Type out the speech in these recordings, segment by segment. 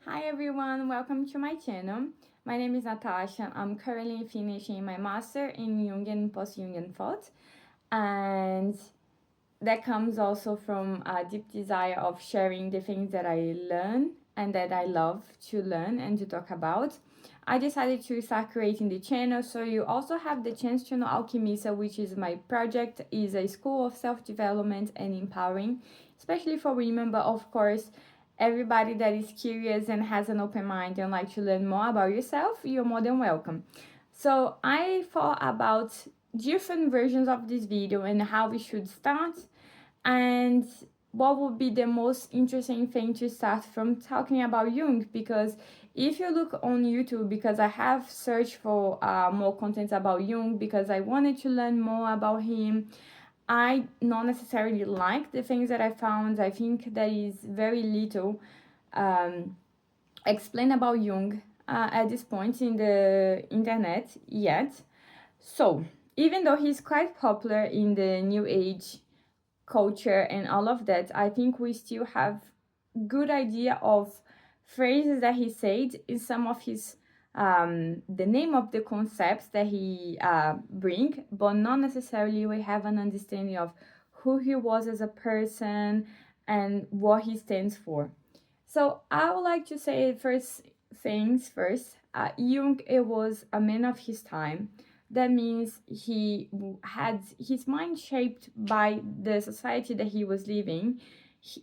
Hi everyone, welcome to my channel. My name is Natasha. I'm currently finishing my master in Jungian and Post-Jungian thought, and that comes also from a deep desire of sharing the things that I learn and that I love to learn and to talk about. I decided to start creating the channel so you also have the chance to know Alchemisa, which is my project, is a school of self-development and empowering, especially for women, but of course everybody that is curious and has an open mind and like to learn more about yourself, you're more than welcome. So I thought about different versions of this video and how we should start, and what would be the most interesting thing to start from talking about Jung. Because if you look on YouTube, because I have searched for more content about Jung because I wanted to learn more about him, I not necessarily like the things that I found. I think there is very little explained about Jung at this point in the internet yet. So even though he's quite popular in the new age culture and all of that, I think we still have good idea of phrases that he said in some of his the name of the concepts that he bring, but not necessarily we have an understanding of who he was as a person and what he stands for. So I would like to say first things first. Jung, it was a man of his time. That means he had his mind shaped by the society that he was living.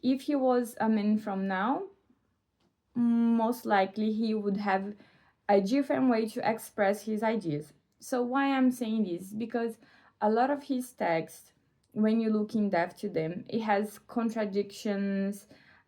If he was a man from now, most likely he would have a different way to express his ideas. So why I'm saying this? Because a lot of his text, when you look in depth to them, it has contradictions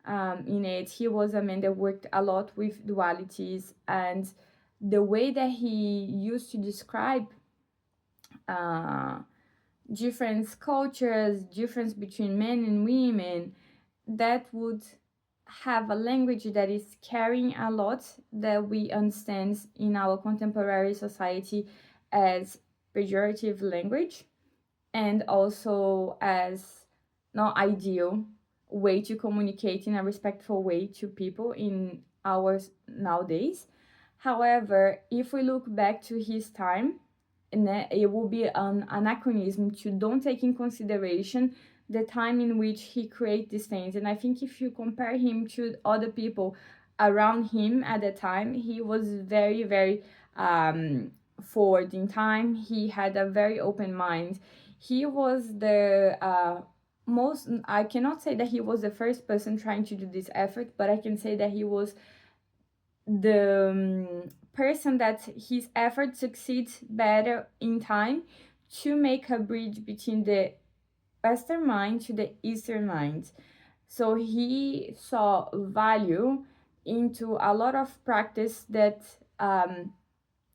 in it. He was a man that worked a lot with dualities, and the way that he used to describe uh, different cultures, difference between men and women, that would have a language that is carrying a lot that we understand in our contemporary society as pejorative language, and also as not ideal way to communicate in a respectful way to people in ours nowadays. However, if we look back to his time, it will be an anachronism to don't take in consideration the time in which he created these things. And I think if you compare him to other people around him at the time, he was very, very forward in time. He had a very open mind. He was the most, I cannot say that he was the first person trying to do this effort, but I can say that he was the person that his effort succeeds better in time to make a bridge between the Western mind to the Eastern mind. So he saw value into a lot of practice that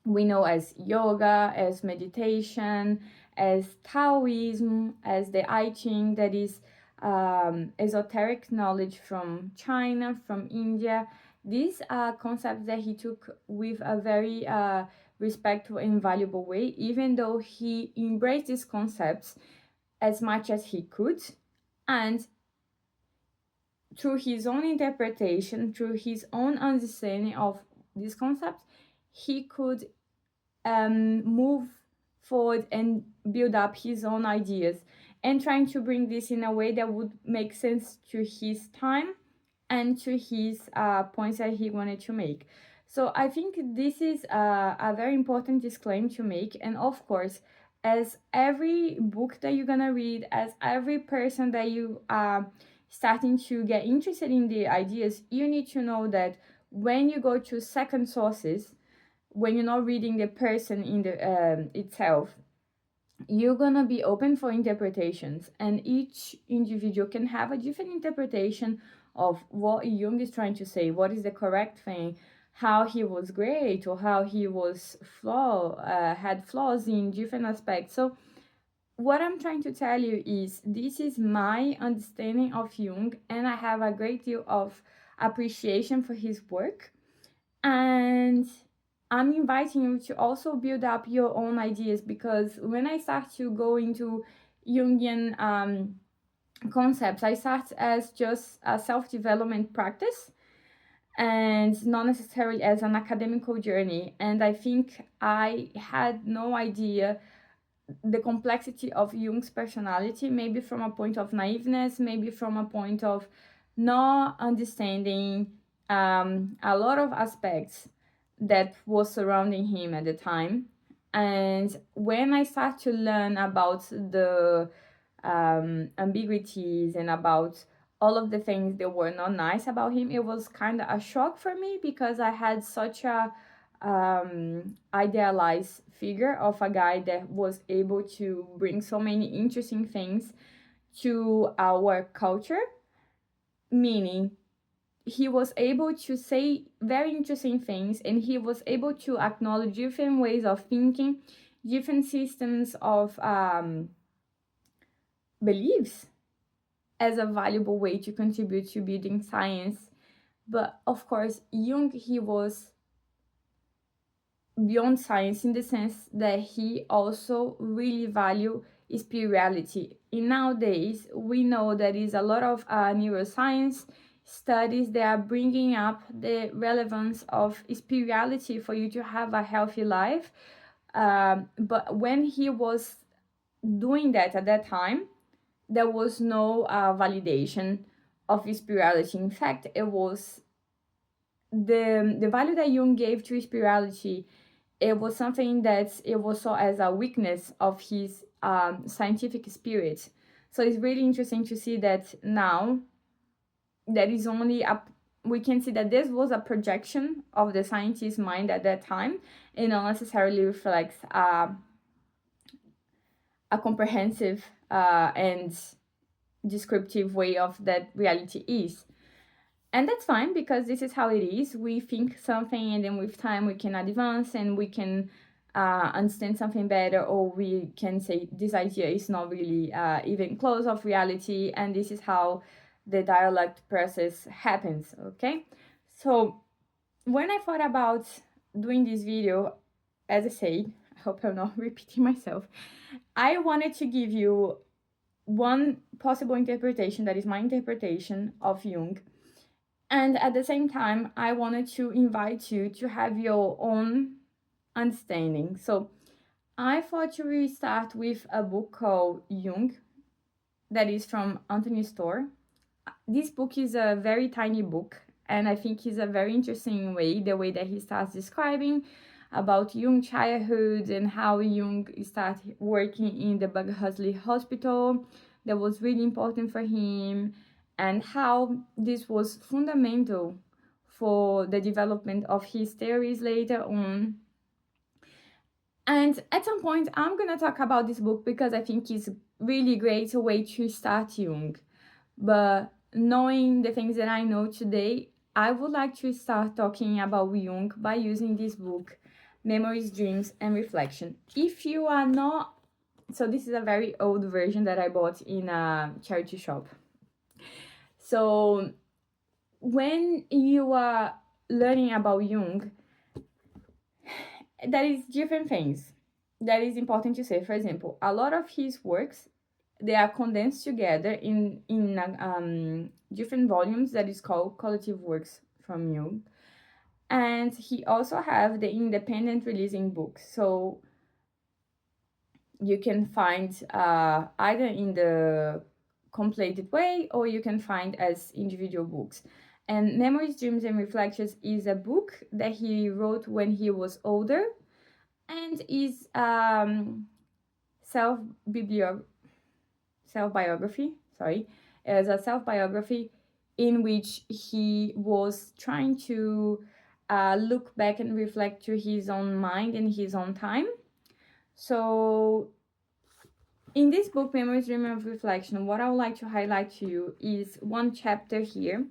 we know as yoga, as meditation, as Taoism, as the I Ching, that is esoteric knowledge from China, from India. These are concepts that he took with a very respectful and valuable way, even though he embraced these concepts as much as he could. And through his own interpretation, through his own understanding of these concepts, he could move forward and build up his own ideas, and trying to bring this in a way that would make sense to his time and to his points that he wanted to make. So I think this is a very important disclaimer to make. And of course, as every book that you're gonna read, as every person that you are starting to get interested in the ideas, you need to know that when you go to second sources, when you're not reading the person in the itself, you're gonna be open for interpretations, and each individual can have a different interpretation of what Jung is trying to say, what is the correct thing, how he was great or how he was had flaws in different aspects. So what I'm trying to tell you is this is my understanding of Jung, and I have a great deal of appreciation for his work. And I'm inviting you to also build up your own ideas, because when I start to go into Jungian concepts, I start as just a self-development practice. and not necessarily as an academical journey. And I think I had no idea the complexity of Jung's personality, maybe from a point of naiveness, maybe from a point of not understanding a lot of aspects that was surrounding him at the time. And when I start to learn about the ambiguities and about all of the things that were not nice about him, it was kind of a shock for me, because I had such a idealized figure of a guy that was able to bring so many interesting things to our culture, meaning he was able to say very interesting things, and he was able to acknowledge different ways of thinking, different systems of beliefs as a valuable way to contribute to building science. But of course, Jung, he was beyond science in the sense that he also really valued spirituality. In nowadays, we know there is a lot of neuroscience studies that are bringing up the relevance of spirituality for you to have a healthy life. But when he was doing that at that time, there was no validation of spirituality. In fact, it was the value that Jung gave to spirituality. It was something that it was saw as a weakness of his scientific spirit. So it's really interesting to see that now there is only we can see that this was a projection of the scientist's mind at that time, and not necessarily reflects a comprehensive and descriptive way of that reality is. And that's fine, because this is how it is. We think something, and then with time we can advance and we can understand something better, or we can say this idea is not really even close of reality, and this is how the dialect process happens. Okay, so when I thought about doing this video, as I said, I hope I'm not repeating myself, I wanted to give you one possible interpretation, that is my interpretation of Jung. And at the same time, I wanted to invite you to have your own understanding. So I thought you will start with a book called Jung, that is from Anthony Storr. This book is a very tiny book, and I think it's a very interesting way, the way that he starts describing about Jung's childhood and how Jung started working in the Baghasley Hospital. That was really important for him, and how this was fundamental for the development of his theories later on. And at some point, I'm gonna talk about this book because I think it's really great way to start Jung. But knowing the things that I know today, I would like to start talking about Jung by using this book, Memories, Dreams, and Reflection. If you are not, so this is a very old version that I bought in a charity shop. So when you are learning about Jung, there is different things that is important to say. For example, a lot of his works, they are condensed together in different volumes that is called collective works from Jung. And he also have the independent releasing books. So you can find either in the completed way, or you can find as individual books. And Memories, Dreams, and Reflections is a book that he wrote when he was older, and is self-biography, as a self-biography in which he was trying to look back and reflect to his own mind and his own time. So in this book, Memories, Dream, and Reflection, what I would like to highlight to you is one chapter here.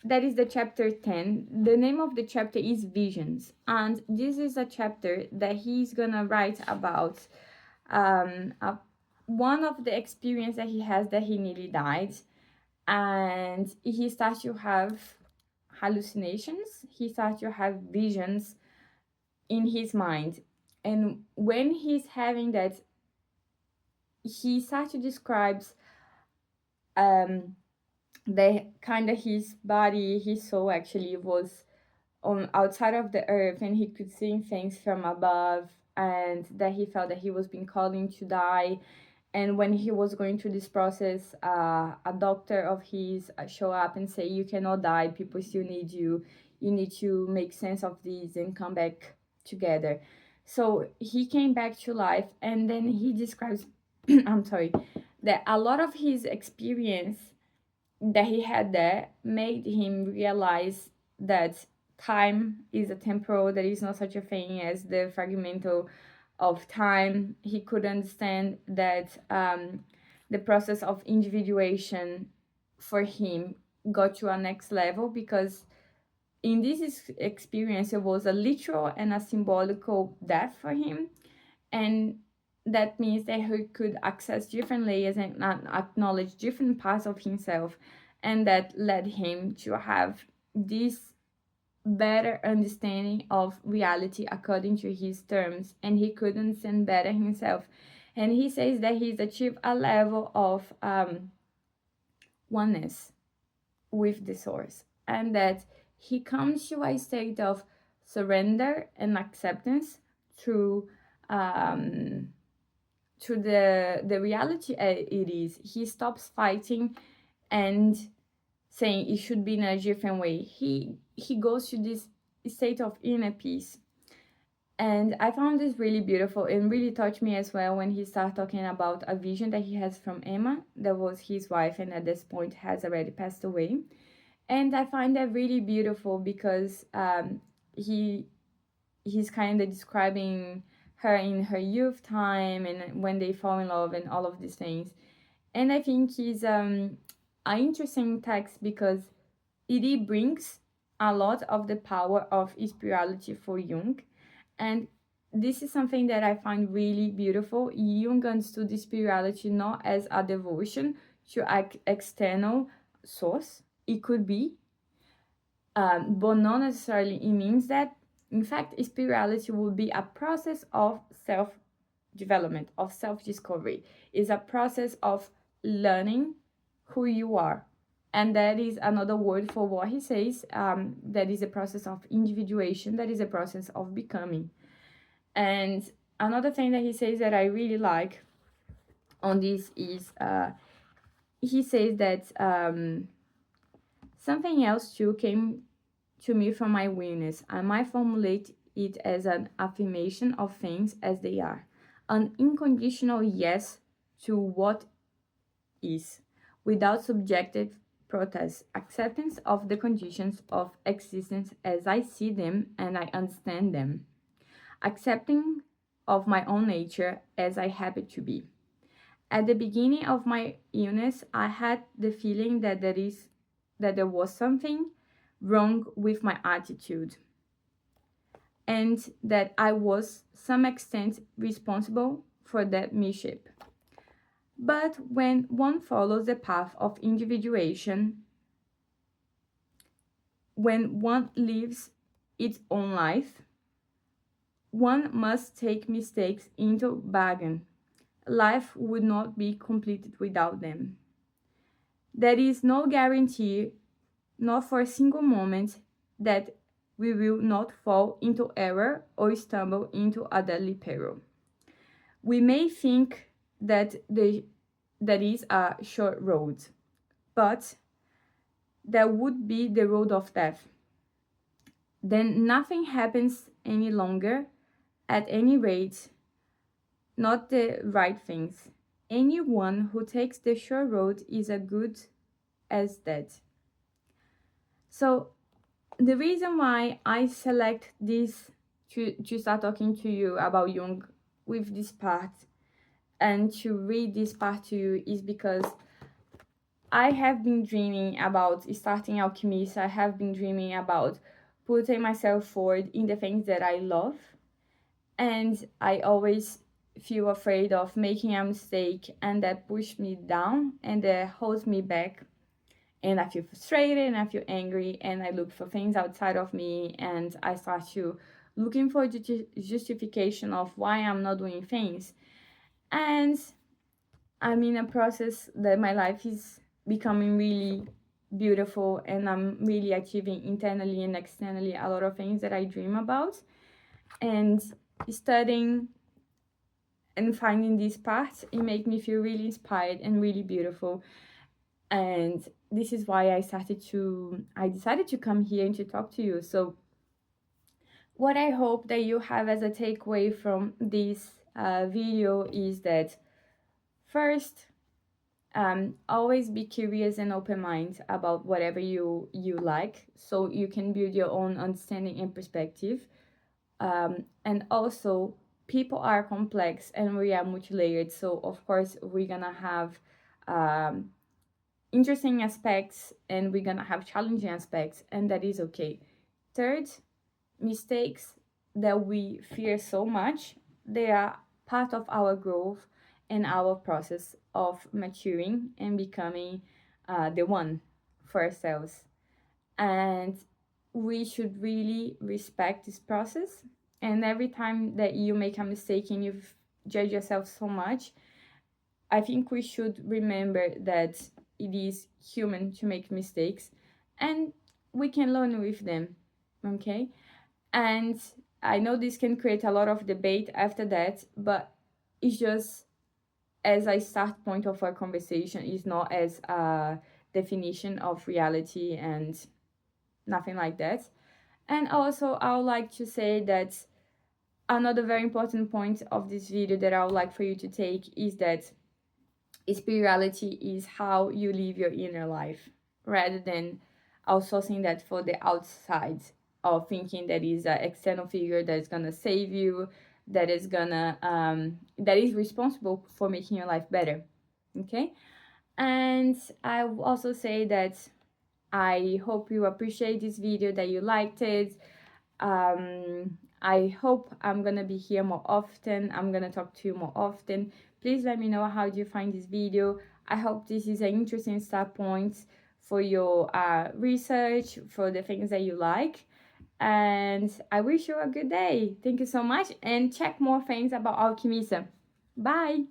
That is the chapter 10. The name of the chapter is Visions. And this is a chapter that he's gonna write about one of the experience that he has, that he nearly died. And he starts to have hallucinations. He starts to have visions in his mind. And when he's having that, he starts to describe that kind of his body, his soul actually was on outside of the earth, and he could see things from above, and that he felt that he was being called in to die. And when he was going through this process, a doctor of his show up and say, you cannot die, people still need you, you need to make sense of this and come back together. So he came back to life, and then he describes I'm sorry, that a lot of his experience that he had there made him realize that time is a temporal, there is no such a thing as the fragmental of time. He could understand that the process of individuation for him got to a next level, because in this experience it was a literal and a symbolical death for him, and that means that he could access different layers and acknowledge different parts of himself, and that led him to have this better understanding of reality according to his terms, and he could understand better himself. And he says that he's achieved a level of oneness with the source, and that he comes to a state of surrender and acceptance through to the reality it is. He stops fighting and saying it should be in a different way. He goes to this state of inner peace. And I found this really beautiful and really touched me as well when he started talking about a vision that he has from Emma, that was his wife and at this point has already passed away. And I find that really beautiful because he's kind of describing her in her youth time and when they fall in love and all of these things. And I think he's an interesting text because it brings a lot of the power of spirituality for Jung. And this is something that I find really beautiful. Jung understood the spirituality not as a devotion to an external source. It could be, but not necessarily it means that. In fact, spirituality will be a process of self-development, of self-discovery. It's a process of learning who you are. And that is another word for what he says. That is a process of individuation. That is a process of becoming. And another thing that he says that I really like on this is he says that something else too came to me from my awareness. I might formulate it as an affirmation of things as they are, an unconditional yes to what is, without subjective protest, acceptance of the conditions of existence as I see them and I understand them, accepting of my own nature as I happen to be. At the beginning of my illness, I had the feeling that there was something wrong with my attitude, and that I was some extent responsible for that mischief. But when one follows the path of individuation, when one lives its own life, one must take mistakes into bargain. Life would not be completed without them. There is no guarantee, not for a single moment, that we will not fall into error or stumble into a deadly peril. We may think that that is a short road, but that would be the road of death. Then nothing happens any longer, at any rate, not the right things. Anyone who takes the short road is as good as dead. So the reason why I select this to start talking to you about Jung with this part and to read this part to you is because I have been dreaming about starting Alchemist. I have been dreaming about putting myself forward in the things that I love. And I always feel afraid of making a mistake, and that pushes me down and that holds me back. And I feel frustrated and I feel angry, and I look for things outside of me, and I start to looking for justification of why I'm not doing things. And I'm in a process that my life is becoming really beautiful, and I'm really achieving internally and externally a lot of things that I dream about. And studying and finding these paths, it makes me feel really inspired and really beautiful. And this is why I decided to come here and to talk to you. So what I hope that you have as a takeaway from this video is that, first, always be curious and open mind about whatever you like, so you can build your own understanding and perspective. And also, people are complex and we are multi-layered, so of course we're gonna have um, interesting aspects and we're gonna have challenging aspects, and that is okay. Third, mistakes that we fear so much, they are part of our growth and our process of maturing and becoming the one for ourselves. And we should really respect this process. And every time that you make a mistake and you judge yourself so much, I think we should remember that it is human to make mistakes and we can learn with them. Okay? And I know this can create a lot of debate after that, but it's just as a start point of our conversation, is not as a definition of reality and nothing like that. And also, I would like to say that another very important point of this video that I would like for you to take is that spirituality is how you live your inner life, rather than outsourcing that for the outside, or thinking that is an external figure that is gonna save you, that is gonna that is responsible for making your life better. Okay. And I will also say that I hope you appreciate this video, that you liked it. I hope I'm gonna be here more often. I'm gonna talk to you more often. Please let me know how do you find this video. I hope this is an interesting start point for your research, for the things that you like. And I wish you a good day. Thank you so much, and check more things about alchemism. Bye.